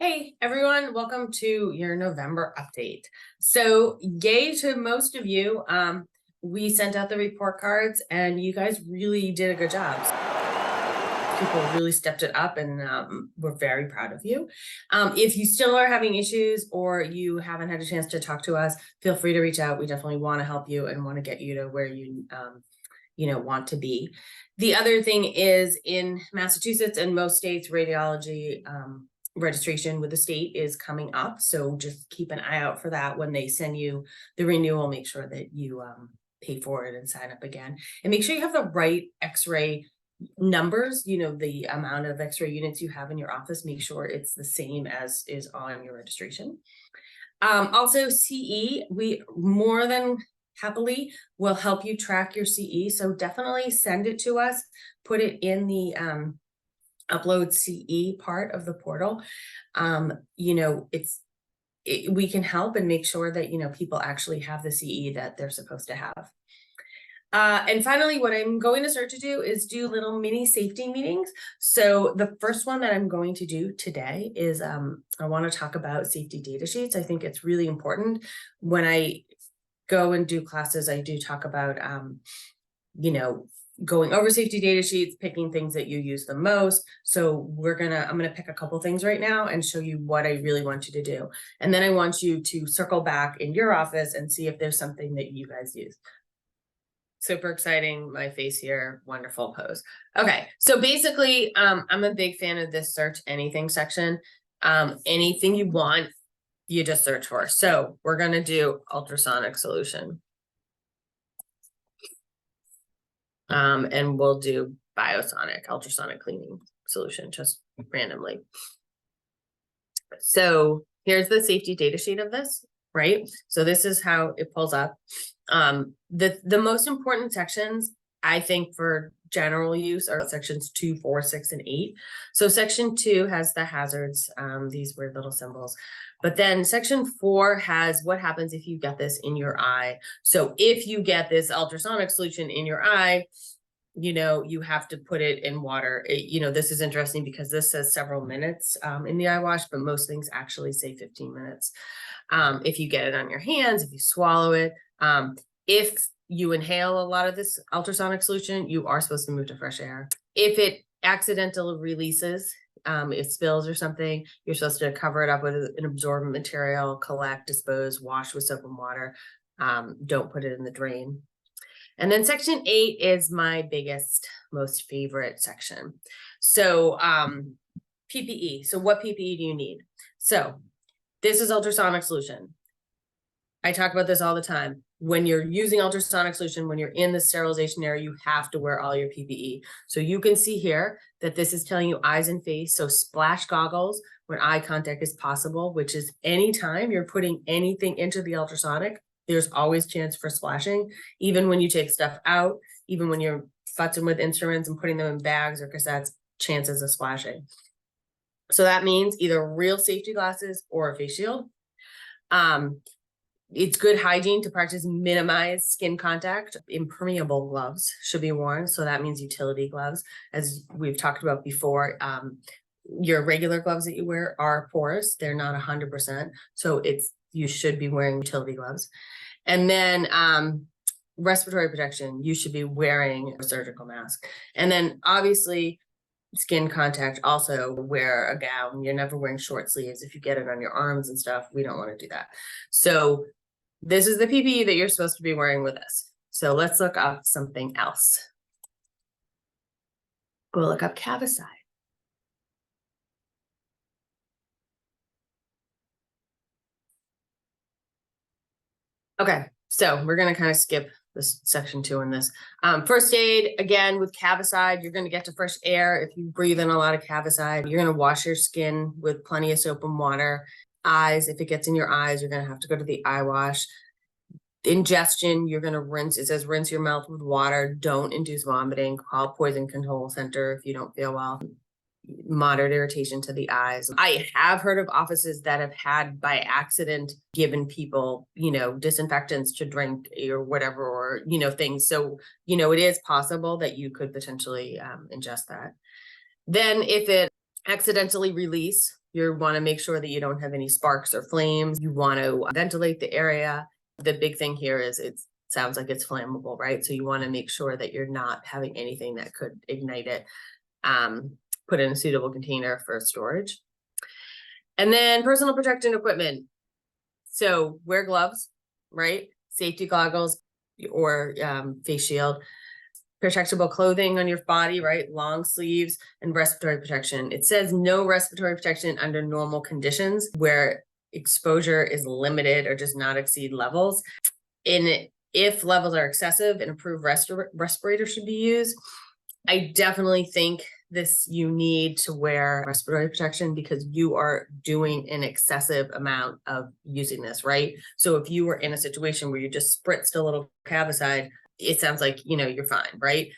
Hey everyone, welcome to your November update. So yay to most of you. We sent out the report cards and you guys really did a good job. People really stepped it up and we're very proud of you. If you still are having issues or you haven't had a chance to talk to us, feel free to reach out. We definitely want to help you and want to get you to where you want to be. The other thing is in Massachusetts and most states, radiology registration with the state is coming up. So just keep an eye out for that. When they send you the renewal, make sure that you pay for it and sign up again. And make sure you have the right x-ray numbers, the amount of x-ray units you have in your office. Make sure it's the same as is on your registration. Also CE, we more than happily will help you track your CE. So definitely send it to us, put it in the upload CE part of the portal. We can help and make sure that, people actually have the CE that they're supposed to have. And finally, what I'm going to start to do is do little mini safety meetings. So the first one that I'm going to do today is I want to talk about safety data sheets. I think it's really important. When I go and do classes, I do talk about, going over safety data sheets, picking things that you use the most. So I'm gonna pick a couple things right now and show you what I really want you to do. And then I want you to circle back in your office and see if there's something that you guys use. Super exciting, my face here, wonderful pose. Okay, so basically, I'm a big fan of this search anything section. Anything you want, you just search for. So we're gonna do ultrasonic solution. And we'll do biosonic, ultrasonic cleaning solution, just randomly. So here's the safety data sheet of this, right? So this is how it pulls up. The most important sections, I think, for general use are sections 2, 4, 6, and 8. So section 2 has the hazards, these weird little symbols. But then section 4 has what happens if you get this in your eye. So if you get this ultrasonic solution in your eye, you have to put it in water. This is interesting because this says several minutes in the eye wash, but most things actually say 15 minutes. If you get it on your hands, if you swallow it, if you inhale a lot of this ultrasonic solution, you are supposed to move to fresh air. If it accidentally releases, it spills or something, you're supposed to cover it up with an absorbent material, collect, dispose, wash with soap and water. Don't put it in the drain. And then section 8 is my biggest, most favorite section. So PPE. So what PPE do you need? So this is ultrasonic solution. I talk about this all the time. When you're using ultrasonic solution, when you're in the sterilization area, you have to wear all your PPE. So you can see here that this is telling you eyes and face. So splash goggles when eye contact is possible, which is anytime you're putting anything into the ultrasonic, there's always chance for splashing. Even when you take stuff out, even when you're futzing with instruments and putting them in bags or cassettes, chances of splashing. So that means either real safety glasses or a face shield. It's good hygiene to practice minimize skin contact. Impermeable gloves should be worn. So that means utility gloves. As we've talked about before, your regular gloves that you wear are porous. They're not 100%. So you should be wearing utility gloves. And then respiratory protection, you should be wearing a surgical mask. And then obviously skin contact, also wear a gown. You're never wearing short sleeves. If you get it on your arms and stuff, we don't want to do that. So this is the PPE that you're supposed to be wearing with us. So let's look up something else. Go look up Cavicide. Okay, so we're going to kind of skip this section 2 in this. First aid, again, with Cavicide, you're going to get to fresh air. If you breathe in a lot of Cavicide, you're going to wash your skin with plenty of soap and water. Eyes, if it gets in your eyes, you're going to have to go to the eye wash. Ingestion, you're going to rinse. It says rinse your mouth with water. Don't induce vomiting. Call Poison Control Center if you don't feel well. Moderate irritation to the eyes. I have heard of offices that have had by accident given people, disinfectants to drink or whatever, or, things. So, it is possible that you could potentially ingest that. Then if it accidentally release. You want to make sure that you don't have any sparks or flames. You want to ventilate the area. The big thing here is it sounds like it's flammable, right? So you want to make sure that you're not having anything that could ignite it. Put in a suitable container for storage. And then personal protective equipment. So wear gloves, right? Safety goggles or face shield. Protectable clothing on your body, right? Long sleeves and respiratory protection. It says no respiratory protection under normal conditions where exposure is limited or does not exceed levels. If levels are excessive, an approved respirator should be used. I definitely think you need to wear respiratory protection because you are doing an excessive amount of using this, right? So if you were in a situation where you just spritzed a little Cavicide, it sounds like, you're fine, right?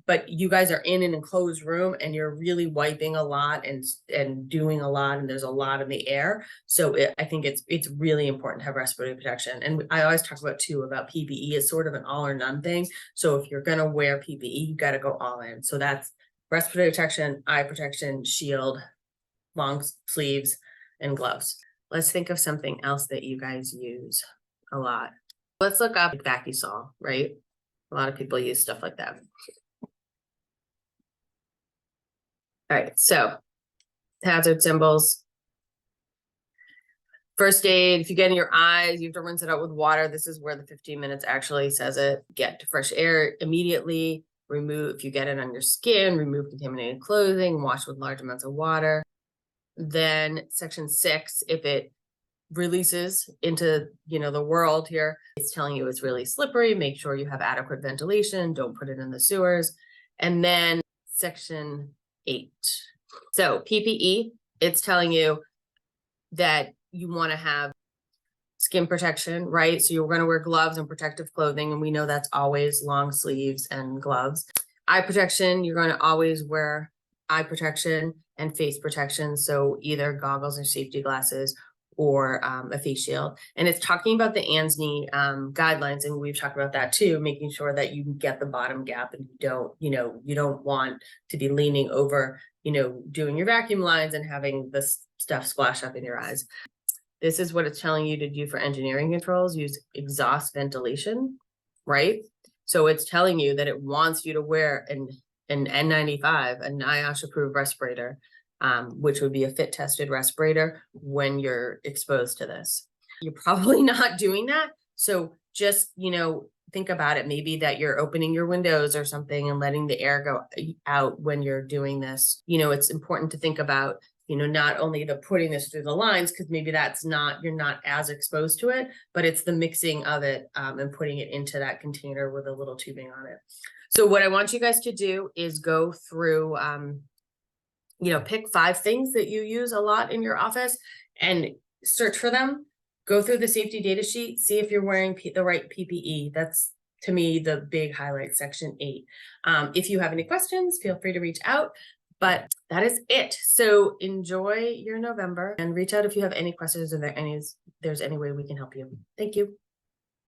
But you guys are in an enclosed room and you're really wiping a lot and doing a lot, and there's a lot in the air. So I think it's really important to have respiratory protection. And I always talk about PPE is sort of an all or none thing. So if you're gonna wear PPE, you gotta go all in. So that's respiratory protection, eye protection, shield, long sleeves, and gloves. Let's think of something else that you guys use a lot. Let's look up VacuSol, right? A lot of people use stuff like that. All right, so hazard symbols. First aid, if you get in your eyes, you have to rinse it out with water. This is where the 15 minutes actually says it. Get to fresh air immediately. Remove, if you get it on your skin, remove contaminated clothing, wash with large amounts of water. Then section 6, if it releases into the world here, it's telling you it's really slippery. Make sure you have adequate ventilation. Don't put it in the sewers. And then section 8. So PPE, it's telling you that you want to have skin protection, right? So you're going to wear gloves and protective clothing, and we know that's always long sleeves and gloves. Eye protection, you're going to always wear eye protection and face protection. So either goggles or safety glasses or a face shield. And it's talking about the ANSNI guidelines, and we've talked about that too, making sure that you get the bottom gap and you don't want to be leaning over, doing your vacuum lines and having this stuff splash up in your eyes. This is what it's telling you to do for engineering controls. Use exhaust ventilation, right? So it's telling you that it wants you to wear an N95, a NIOSH approved respirator, which would be a fit tested respirator when you're exposed to this. You're probably not doing that. So just, think about it. Maybe that you're opening your windows or something and letting the air go out when you're doing this. It's important to think about, not only the putting this through the lines, because maybe you're not as exposed to it, but it's the mixing of it and putting it into that container with a little tubing on it. So what I want you guys to do is go through, pick 5 things that you use a lot in your office and search for them. Go through the safety data sheet, see if you're wearing the right PPE. That's, to me, the big highlight, section 8. If you have any questions, feel free to reach out, but that is it. So enjoy your November and reach out if you have any questions or there's any way we can help you. Thank you.